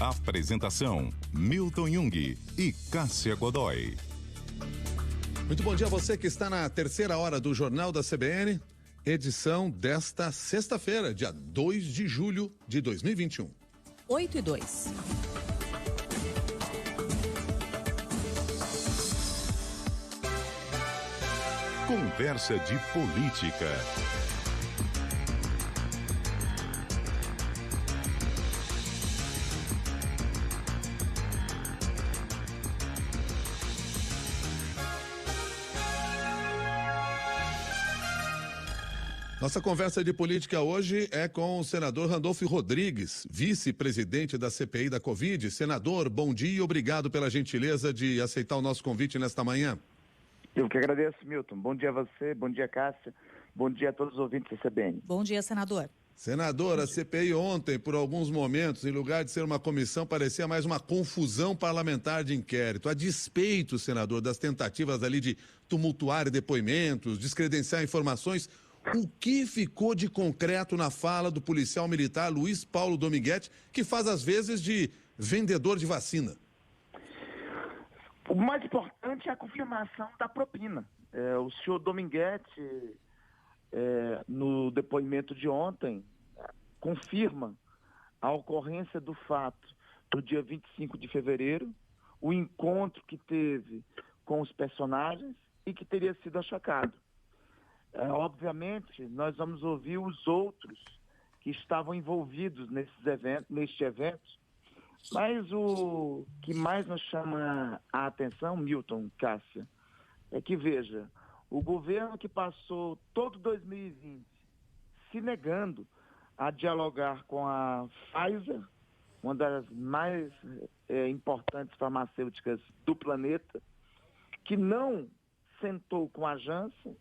Apresentação: Milton Jung e Cássia Godoy. Muito bom dia a você que está na terceira hora do Jornal da CBN, edição desta sexta-feira, dia 2 de julho de 2021. 8:02. Conversa de política. Nossa conversa de política hoje é com o senador Randolfo Rodrigues, vice-presidente da CPI da Covid. Senador, bom dia e obrigado pela gentileza de aceitar o nosso convite nesta manhã. Eu que agradeço, Milton. Bom dia a você, bom dia, Cássia. Bom dia a todos os ouvintes da CBN. Bom dia, senador. Senador, a CPI ontem, por alguns momentos, em lugar de ser uma comissão, parecia mais uma confusão parlamentar de inquérito. A despeito, senador, das tentativas ali de tumultuar depoimentos, descredenciar informações, o que ficou de concreto na fala do policial militar Luiz Paulo Dominguete, que faz às vezes de vendedor de vacina? O mais importante é a confirmação da propina. O senhor Dominguete, no depoimento de ontem, confirma a ocorrência do fato do dia 25 de fevereiro, o encontro que teve com os personagens e que teria sido achacado. Obviamente, nós vamos ouvir os outros que estavam envolvidos neste evento, mas o que mais nos chama a atenção, Milton, Cássia, é que, veja, o governo que passou todo 2020 se negando a dialogar com a Pfizer, uma das mais importantes farmacêuticas do planeta, que não sentou com a Janssen,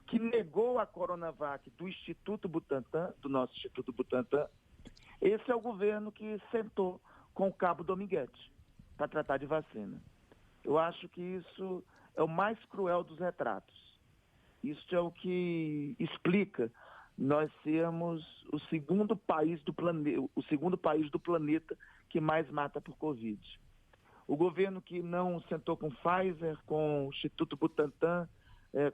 que negou a Coronavac do Instituto Butantan, do nosso Instituto Butantan. Esse é o governo que sentou com o cabo Dominguete para tratar de vacina. Eu acho que isso é o mais cruel dos retratos. Isso é o que explica nós sermos o segundo país do planeta que mais mata por Covid. O governo que não sentou com Pfizer, com o Instituto Butantan,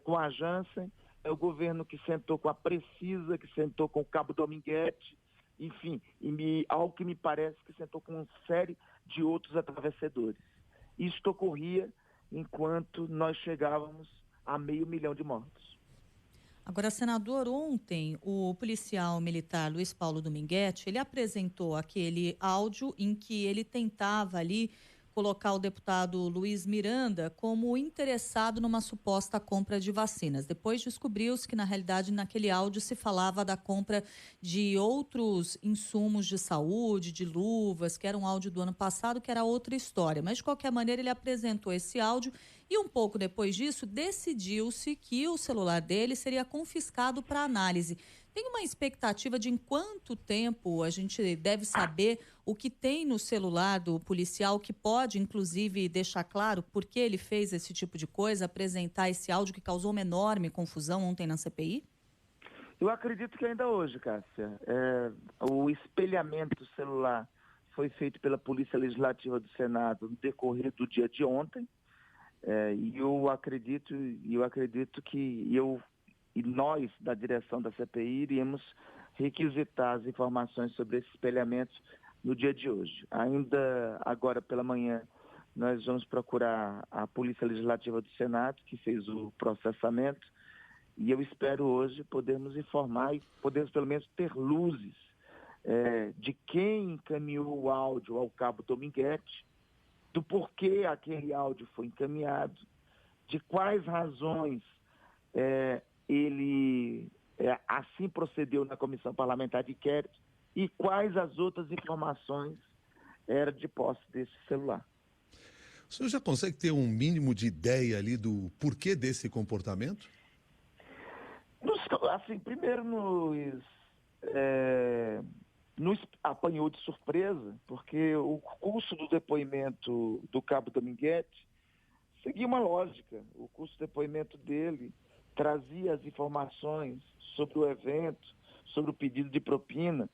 com a Janssen, é o governo que sentou com a Precisa, que sentou com o cabo Dominguete, enfim, ao que me parece que sentou com uma série de outros atravessadores. Isto ocorria enquanto nós chegávamos a 500.000 de mortos. Agora, senador, ontem o policial militar Luiz Paulo Dominguete, ele apresentou aquele áudio em que ele tentava ali colocar o deputado Luiz Miranda como interessado numa suposta compra de vacinas. Depois descobriu-se que, na realidade, naquele áudio se falava da compra de outros insumos de saúde, de luvas, que era um áudio do ano passado, que era outra história. Mas, de qualquer maneira, ele apresentou esse áudio e, um pouco depois disso, decidiu-se que o celular dele seria confiscado para análise. Tem uma expectativa de em quanto tempo a gente deve saber o que tem no celular do policial, que pode, inclusive, deixar claro por que ele fez esse tipo de coisa, apresentar esse áudio que causou uma enorme confusão ontem na CPI? Eu acredito que ainda hoje, Cássia, o espelhamento celular foi feito pela Polícia Legislativa do Senado no decorrer do dia de ontem, e eu acredito que e nós, da direção da CPI, iríamos requisitar as informações sobre esse espelhamento no dia de hoje. Ainda agora pela manhã, nós vamos procurar a Polícia Legislativa do Senado, que fez o processamento, e eu espero hoje podermos informar e podermos pelo menos ter luzes de quem encaminhou o áudio ao cabo Dominguete, do porquê aquele áudio foi encaminhado, de quais razões ele assim procedeu na Comissão Parlamentar de Inquérito e quais as outras informações eram de posse desse celular. O senhor já consegue ter um mínimo de ideia ali do porquê desse comportamento? Assim, primeiro nos apanhou de surpresa, porque o curso do depoimento do cabo Dominguete seguia uma lógica. O curso do depoimento dele trazia as informações sobre o evento, sobre o pedido de propina,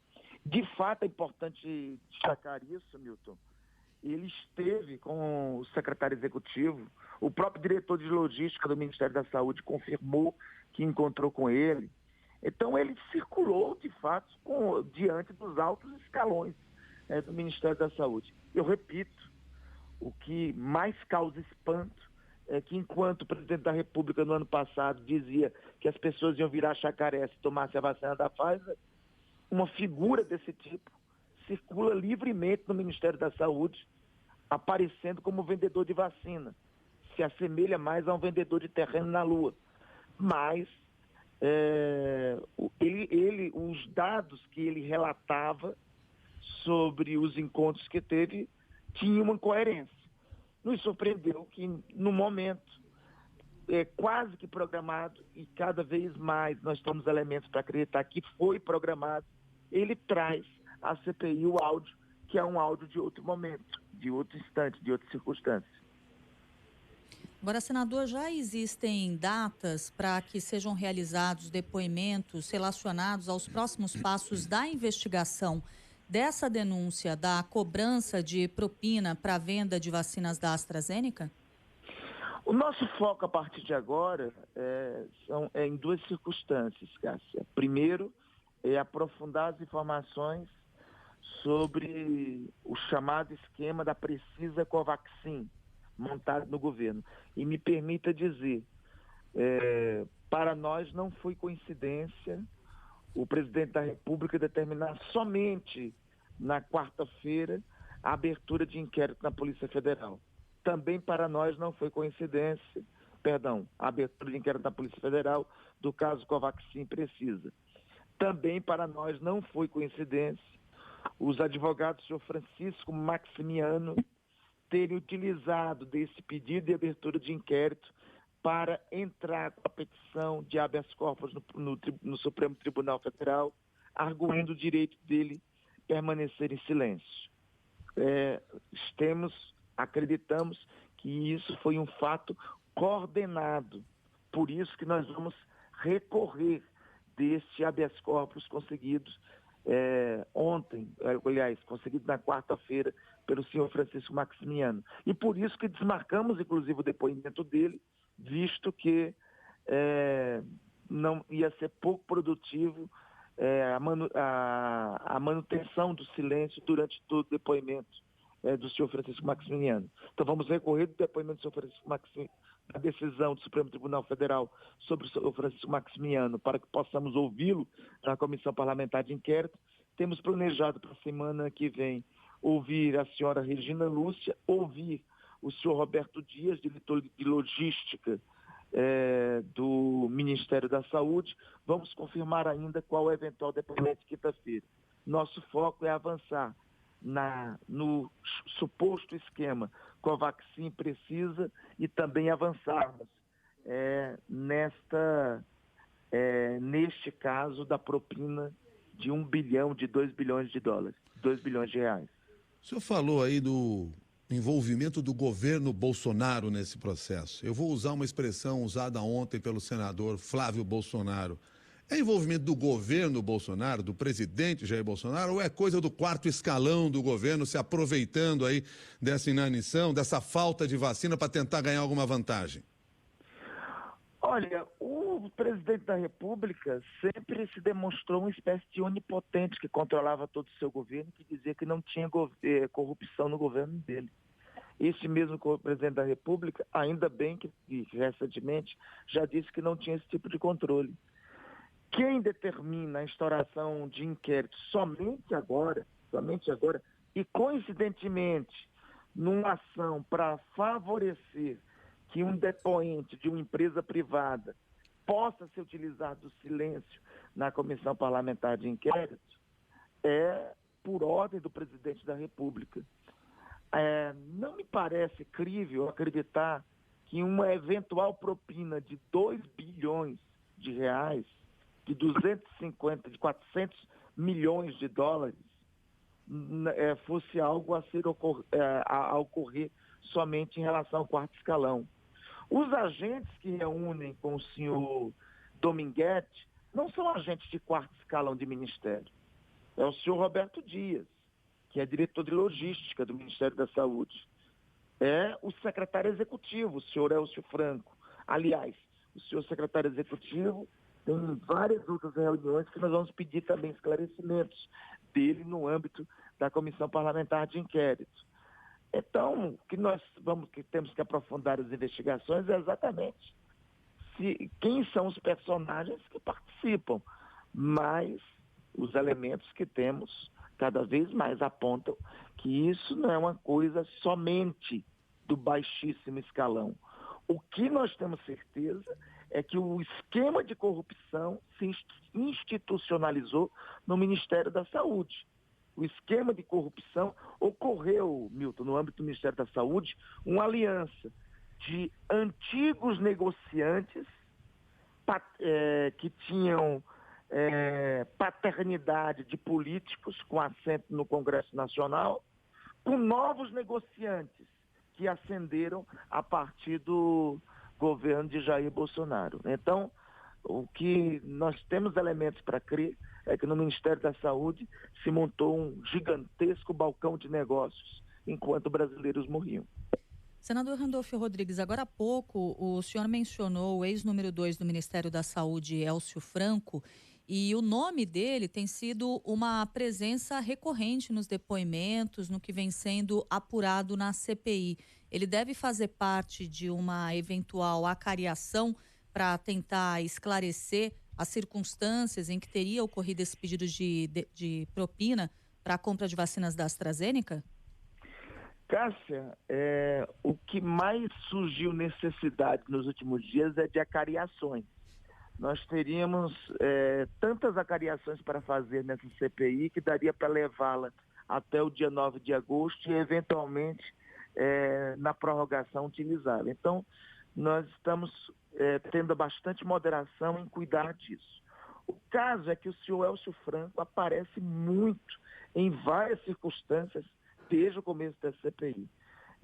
De fato, é importante destacar isso, Milton. Ele esteve com o secretário executivo, o próprio diretor de logística do Ministério da Saúde confirmou que encontrou com ele. Então, ele circulou, de fato, diante dos altos escalões do Ministério da Saúde. Eu repito, o que mais causa espanto é que, enquanto o presidente da República, no ano passado, dizia que as pessoas iam virar jacaré se tomasse a vacina da Pfizer, uma figura desse tipo circula livremente no Ministério da Saúde, aparecendo como vendedor de vacina. Se assemelha mais a um vendedor de terreno na Lua. Mas os dados que ele relatava sobre os encontros que teve tinham uma coerência. Nos surpreendeu que, no momento, quase que programado, e cada vez mais nós temos elementos para acreditar que foi programado, ele traz à CPI o áudio, que é um áudio de outro momento, de outro instante, de outra circunstância. Agora, senador, já existem datas para que sejam realizados depoimentos relacionados aos próximos passos da investigação dessa denúncia da cobrança de propina para a venda de vacinas da AstraZeneca? O nosso foco a partir de agora é em duas circunstâncias, Cássia. Primeiro, é aprofundar as informações sobre o chamado esquema da Precisa Covaxin, montado no governo. E me permita dizer, para nós não foi coincidência o presidente da República determinar somente na quarta-feira a abertura de inquérito na Polícia Federal. Também para nós não foi coincidência, a abertura de inquérito na Polícia Federal do caso Covaxin Precisa. Também para nós não foi coincidência os advogados do senhor Francisco Maximiano terem utilizado desse pedido de abertura de inquérito para entrar com a petição de habeas corpus no Supremo Tribunal Federal, arguindo o direito dele permanecer em silêncio. Acreditamos que isso foi um fato coordenado, por isso que nós vamos recorrer deste habeas corpus conseguidos conseguido na quarta-feira pelo senhor Francisco Maximiano. E por isso que desmarcamos, inclusive, o depoimento dele, visto que não ia ser pouco produtivo a manutenção do silêncio durante todo o depoimento do senhor Francisco Maximiano. Então vamos recorrer do depoimento do senhor Francisco Maximiano, a decisão do Supremo Tribunal Federal sobre o senhor Francisco Maximiano, para que possamos ouvi-lo na Comissão Parlamentar de Inquérito. Temos planejado para a semana que vem ouvir a senhora Regina Lúcia, ouvir o senhor Roberto Dias, diretor de logística do Ministério da Saúde. Vamos confirmar ainda qual é o eventual depoimento de quinta-feira. Nosso foco é avançar no suposto esquema Covaxin Precisa e também avançarmos neste caso da propina de 1 bilhão, de 2 bilhões de dólares, 2 bilhões de reais. O senhor falou aí do envolvimento do governo Bolsonaro nesse processo. Eu vou usar uma expressão usada ontem pelo senador Flávio Bolsonaro. É envolvimento do governo Bolsonaro, do presidente Jair Bolsonaro, ou é coisa do quarto escalão do governo se aproveitando aí dessa inanição, dessa falta de vacina para tentar ganhar alguma vantagem? Olha, o presidente da República sempre se demonstrou uma espécie de onipotente que controlava todo o seu governo, que dizia que não tinha corrupção no governo dele. Esse mesmo presidente da República, ainda bem que recentemente já disse que não tinha esse tipo de controle. Quem determina a instauração de inquérito somente agora, e coincidentemente, numa ação para favorecer que um depoente de uma empresa privada possa se utilizar do silêncio na Comissão Parlamentar de Inquérito, é por ordem do presidente da República. Não me parece crível acreditar que uma eventual propina de 2 bilhões de reais, de 400 milhões de dólares, fosse algo a ocorrer somente em relação ao quarto escalão. Os agentes que reúnem com o senhor Dominguete não são agentes de quarto escalão de ministério. é o senhor Roberto Dias, que é diretor de logística do Ministério da Saúde. É o secretário executivo, o senhor Elcio Franco. Aliás, o senhor secretário executivo tem várias outras reuniões que nós vamos pedir também esclarecimentos dele no âmbito da Comissão Parlamentar de Inquérito. Então, que temos que aprofundar as investigações é exatamente quem são os personagens que participam, mas os elementos que temos cada vez mais apontam que isso não é uma coisa somente do baixíssimo escalão. O que nós temos certeza é que o esquema de corrupção se institucionalizou no Ministério da Saúde. O esquema de corrupção ocorreu, Milton, no âmbito do Ministério da Saúde, uma aliança de antigos negociantes que tinham paternidade de políticos com assento no Congresso Nacional, com novos negociantes que ascenderam a partir do governo de Jair Bolsonaro. Então, o que nós temos elementos para crer é que no Ministério da Saúde se montou um gigantesco balcão de negócios enquanto brasileiros morriam. Senador Randolfo Rodrigues, agora há pouco o senhor mencionou o ex-número 2 do Ministério da Saúde, Elcio Franco, e o nome dele tem sido uma presença recorrente nos depoimentos, no que vem sendo apurado na CPI. Ele deve fazer parte de uma eventual acariação para tentar esclarecer as circunstâncias em que teria ocorrido esse pedido de propina para a compra de vacinas da AstraZeneca? Cássia, o que mais surgiu necessidade nos últimos dias é de acariações. Nós teríamos tantas acariações para fazer nessa CPI que daria para levá-la até o dia 9 de agosto e, eventualmente, na prorrogação, utilizá-la. Então, nós estamos tendo bastante moderação em cuidar disso. O caso é que o senhor Elcio Franco aparece muito em várias circunstâncias desde o começo da CPI.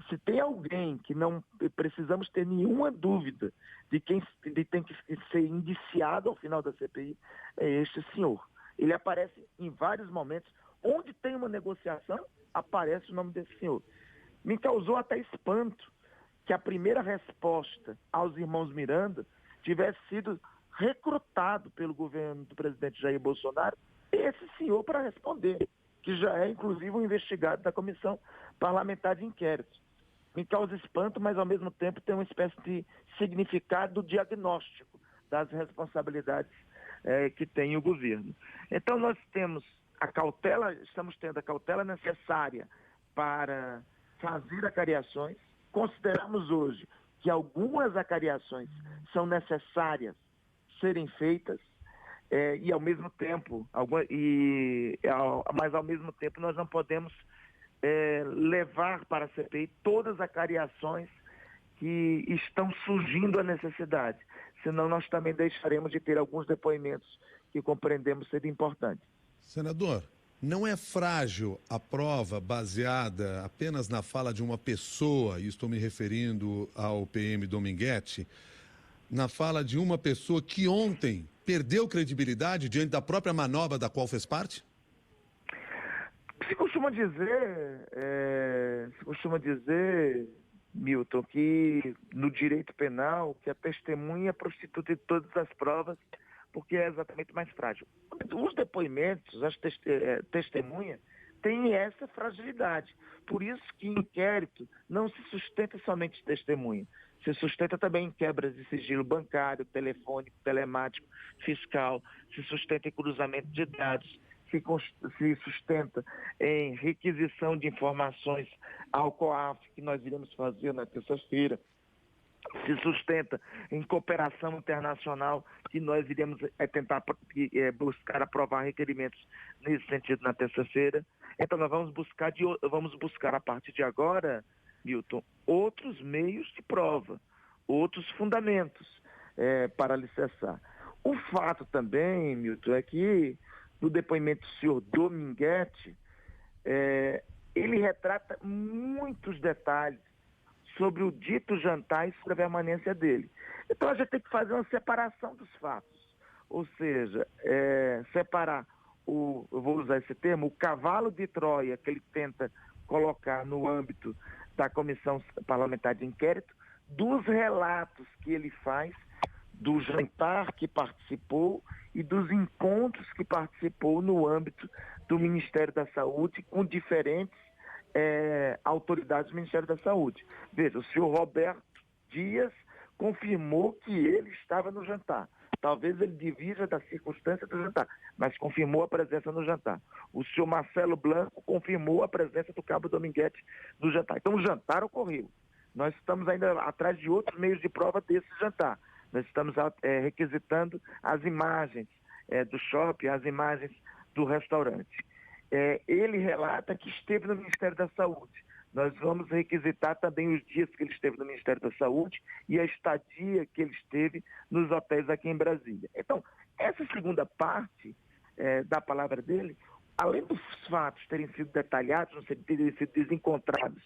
Se tem alguém que não precisamos ter nenhuma dúvida de quem tem que ser indiciado ao final da CPI, é este senhor. Ele aparece em vários momentos. Onde tem uma negociação, aparece o nome desse senhor. Me causou até espanto que a primeira resposta aos irmãos Miranda tivesse sido recrutado pelo governo do presidente Jair Bolsonaro esse senhor para responder, que já é, inclusive, um investigado da Comissão Parlamentar de Inquérito. Me causa espanto, mas, ao mesmo tempo, tem uma espécie de significado do diagnóstico das responsabilidades que tem o governo. Então, nós temos estamos tendo a cautela necessária para fazer acariações. Consideramos hoje que algumas acariações são necessárias serem feitas, mas ao mesmo tempo nós não podemos levar para a CPI todas as acariações que estão surgindo a necessidade, senão nós também deixaremos de ter alguns depoimentos que compreendemos ser importantes. Senador, não é frágil a prova baseada apenas na fala de uma pessoa, e estou me referindo ao PM Dominguete, na fala de uma pessoa que ontem perdeu credibilidade diante da própria manobra da qual fez parte? Se costuma dizer, Milton, que no direito penal, que a testemunha é prostituta de todas as provas, porque é exatamente mais frágil. Os depoimentos, as testemunhas, têm essa fragilidade. Por isso que inquérito não se sustenta somente de testemunha. Se sustenta também em quebras de sigilo bancário, telefônico, telemático, fiscal, se sustenta em cruzamento de dados, se sustenta em requisição de informações ao COAF, que nós iremos fazer na terça-feira, se sustenta em cooperação internacional, que nós iremos tentar buscar aprovar requerimentos nesse sentido na terça-feira. Então nós vamos buscar a partir de agora, Milton, outros meios de prova, outros fundamentos para alicerçar. O fato também, Milton, é que no depoimento do senhor Dominguete, ele retrata muitos detalhes sobre o dito jantar e sobre a permanência dele. Então a gente tem que fazer uma separação dos fatos, ou seja, separar eu vou usar esse termo, o cavalo de Troia que ele tenta colocar no âmbito da Comissão Parlamentar de Inquérito, dos relatos que ele faz, do jantar que participou e dos encontros que participou no âmbito do Ministério da Saúde com diferentes autoridades do Ministério da Saúde. Veja, o senhor Roberto Dias confirmou que ele estava no jantar. Talvez ele divida da circunstância do jantar, mas confirmou a presença no jantar. O senhor Marcelo Blanco confirmou a presença do cabo Dominguete no jantar. Então o jantar ocorreu. Nós estamos ainda atrás de outros meios de prova desse jantar. Nós estamos requisitando as imagens do shopping, as imagens do restaurante. Ele relata que esteve no Ministério da Saúde. Nós vamos requisitar também os dias que ele esteve no Ministério da Saúde e a estadia que ele esteve nos hotéis aqui em Brasília. Então, essa segunda parte da palavra dele, além dos fatos terem sido detalhados, não terem sido desencontrados,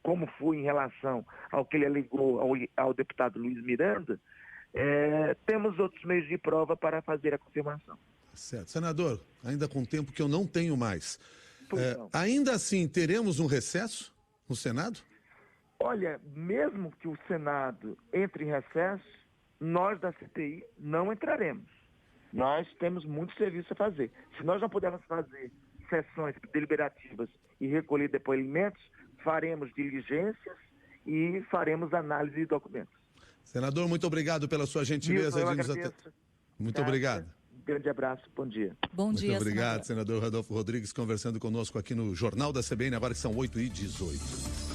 como foi em relação ao que ele alegou ao deputado Luiz Miranda, temos outros meios de prova para fazer a confirmação. Certo. Senador, ainda com tempo que eu não tenho mais, ainda assim teremos um recesso no Senado? Olha, mesmo que o Senado entre em recesso, nós da CPI não entraremos. Nós temos muito serviço a fazer. Se nós não pudermos fazer sessões deliberativas e recolher depoimentos, faremos diligências e faremos análise de documentos. Senador, muito obrigado pela sua gentileza. Muito obrigado. Um grande abraço, bom dia. Bom dia, muito obrigado, senador Rodolfo Rodrigues, conversando conosco aqui no Jornal da CBN, agora que são 8h18.